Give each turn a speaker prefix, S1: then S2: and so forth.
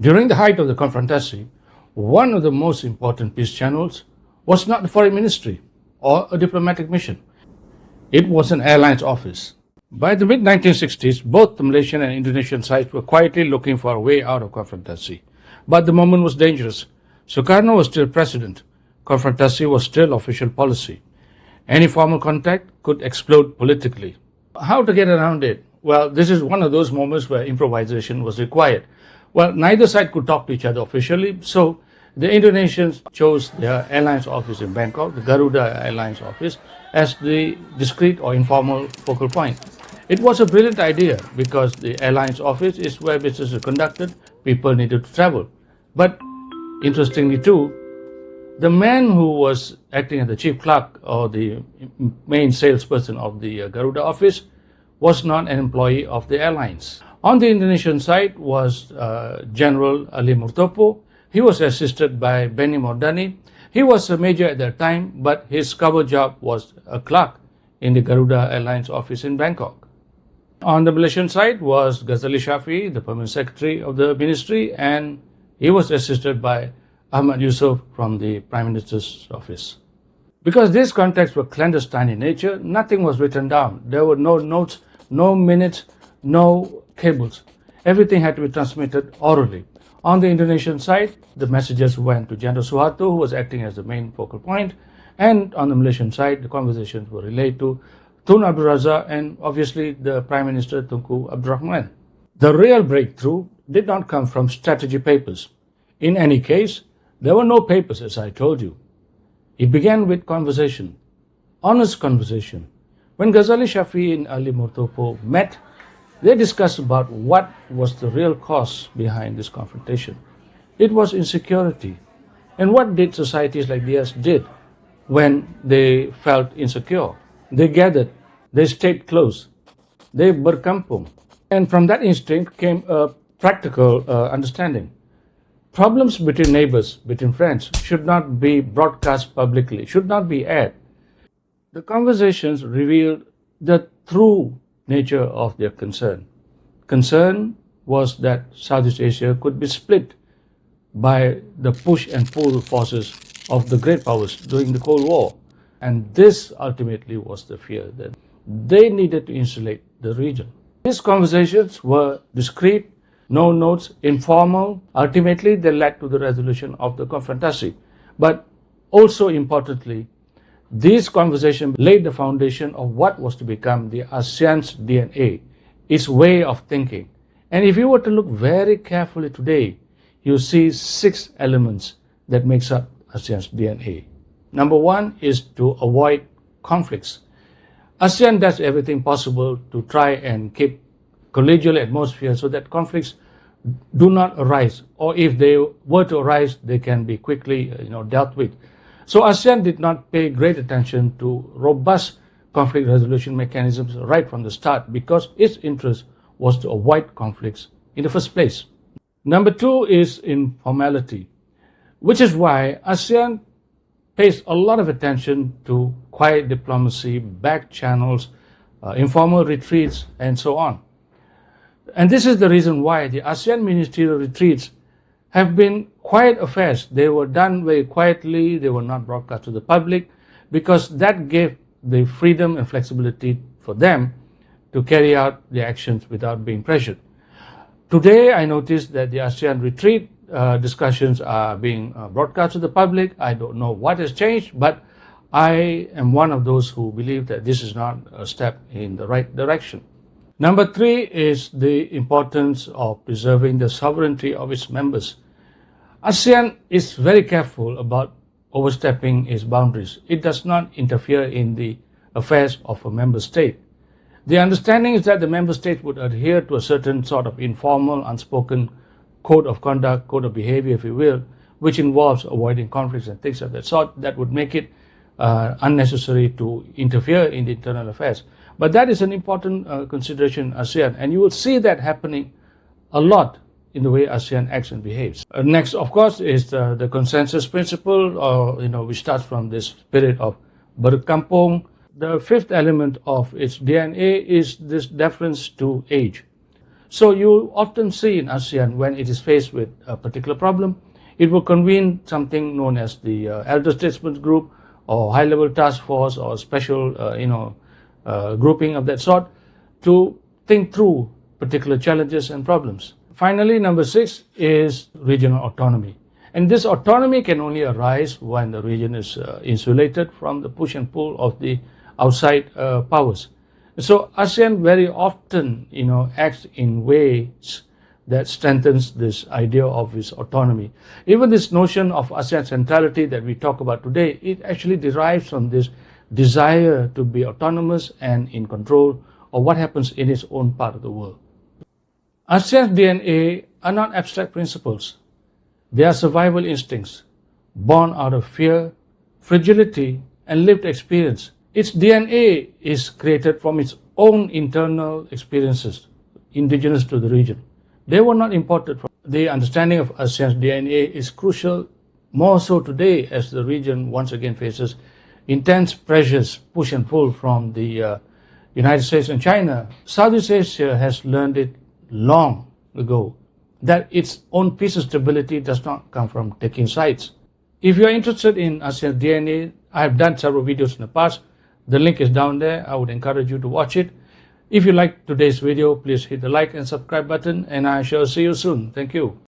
S1: During the height of the Konfrontasi, one of the most important peace channels was not the foreign ministry or a diplomatic mission. It was an airlines office. By the mid-1960s, both the Malaysian and Indonesian sides were quietly looking for a way out of Konfrontasi. But the moment was dangerous. Suharto was still president. Konfrontasi was still official policy. Any formal contact could explode politically. How to get around it? Well, this is one of those moments where improvisation was required. Well, neither side could talk to each other officially, so the Indonesians chose their airlines office in Bangkok, the Garuda Airlines office, as the discreet or informal focal point. It was a brilliant idea because the airlines office is where business is conducted, people needed to travel. But interestingly too, the man who was acting as the chief clerk or the main salesperson of the Garuda office was not an employee of the airlines. On the Indonesian side was General Ali Moertopo. He was assisted by Moerdani. He was a major at that time, but his cover job was a clerk in the Garuda Airlines office in Bangkok. On the Malaysian side was Ghazali Shafie, the permanent secretary of the ministry, and he was assisted by Ahmad Yusof from the Prime Minister's office. Because these contacts were clandestine in nature, nothing was written down. There were no notes, no minutes, no cables. Everything had to be transmitted orally. On the Indonesian side, the messages went to General Suharto, who was acting as the main focal point, and on the Malaysian side, the conversations were relayed to Tun Abdul Razak and obviously the Prime Minister Tunku Abdul Rahman. The real breakthrough did not come from strategy papers. In any case, there were no papers, as I told you. It began with conversation, honest conversation. When Ghazali Shafie and Ali Moertopo met, they discussed about what was the real cause behind this confrontation. It was insecurity. And what did societies like theirs did when they felt insecure? They gathered, they stayed close, they berkampung. And from that instinct came a practical understanding. Problems between neighbors, between friends, should not be broadcast publicly, should not be aired. The conversations revealed the true nature of their concern. Concern was that Southeast Asia could be split by the push and pull forces of the great powers during the Cold War. And this ultimately was the fear that they needed to insulate the region. These conversations were discreet, no notes, informal. Ultimately, they led to the resolution of the Konfrontasi. But also importantly, these conversations laid the foundation of what was to become the ASEAN's DNA, its way of thinking. And if you were to look very carefully today, you see 6 elements that makes up ASEAN's DNA. Number 1 is to avoid conflicts. ASEAN does everything possible to try and keep collegial atmosphere so that conflicts do not arise, or if they were to arise, they can be quickly dealt with. So ASEAN did not pay great attention to robust conflict resolution mechanisms right from the start because its interest was to avoid conflicts in the first place. Number 2 is informality, which is why ASEAN pays a lot of attention to quiet diplomacy, backchannels, informal retreats, and so on. And this is the reason why the ASEAN ministerial retreats have been quiet affairs. They were done very quietly, they were not broadcast to the public, because that gave the freedom and flexibility for them to carry out the actions without being pressured. Today, I noticed that the ASEAN retreat discussions are being broadcast to the public. I don't know what has changed, but I am one of those who believe that this is not a step in the right direction. Number 3 is the importance of preserving the sovereignty of its members. ASEAN is very careful about overstepping its boundaries. It does not interfere in the affairs of a member state. The understanding is that the member state would adhere to a certain sort of informal, unspoken code of conduct, code of behavior, if you will, which involves avoiding conflicts and things of that sort that would make it unnecessary to interfere in the internal affairs. But that is an important consideration in ASEAN, and you will see that happening a lot in the way ASEAN acts and behaves. Next, of course, is the consensus principle, which starts from this spirit of Berkampung. The 5th element of its DNA is this deference to age. So you often see in ASEAN, when it is faced with a particular problem, it will convene something known as the Elder Statesmen Group or High-Level Task Force or special, grouping of that sort to think through particular challenges and problems. Finally, number 6 is regional autonomy. And this autonomy can only arise when the region is insulated from the push and pull of the outside powers. So ASEAN very often, acts in ways that strengthens this idea of its autonomy. Even this notion of ASEAN centrality that we talk about today, it actually derives from this desire to be autonomous and in control of what happens in its own part of the world. ASEAN's DNA are not abstract principles. They are survival instincts, born out of fear, fragility, and lived experience. Its DNA is created from its own internal experiences, indigenous to the region. They were not imported from. The understanding of ASEAN's DNA is crucial, more so today as the region once again faces intense pressures, push and pull from the United States and China. Southeast Asia has learned it long ago that its own peace and stability does not come from taking sides. If you are interested in ASEAN DNA, I have done several videos in the past. The link is down there. I would encourage you to watch it. If you liked today's video, please hit the like and subscribe button, and I shall see you soon. Thank you.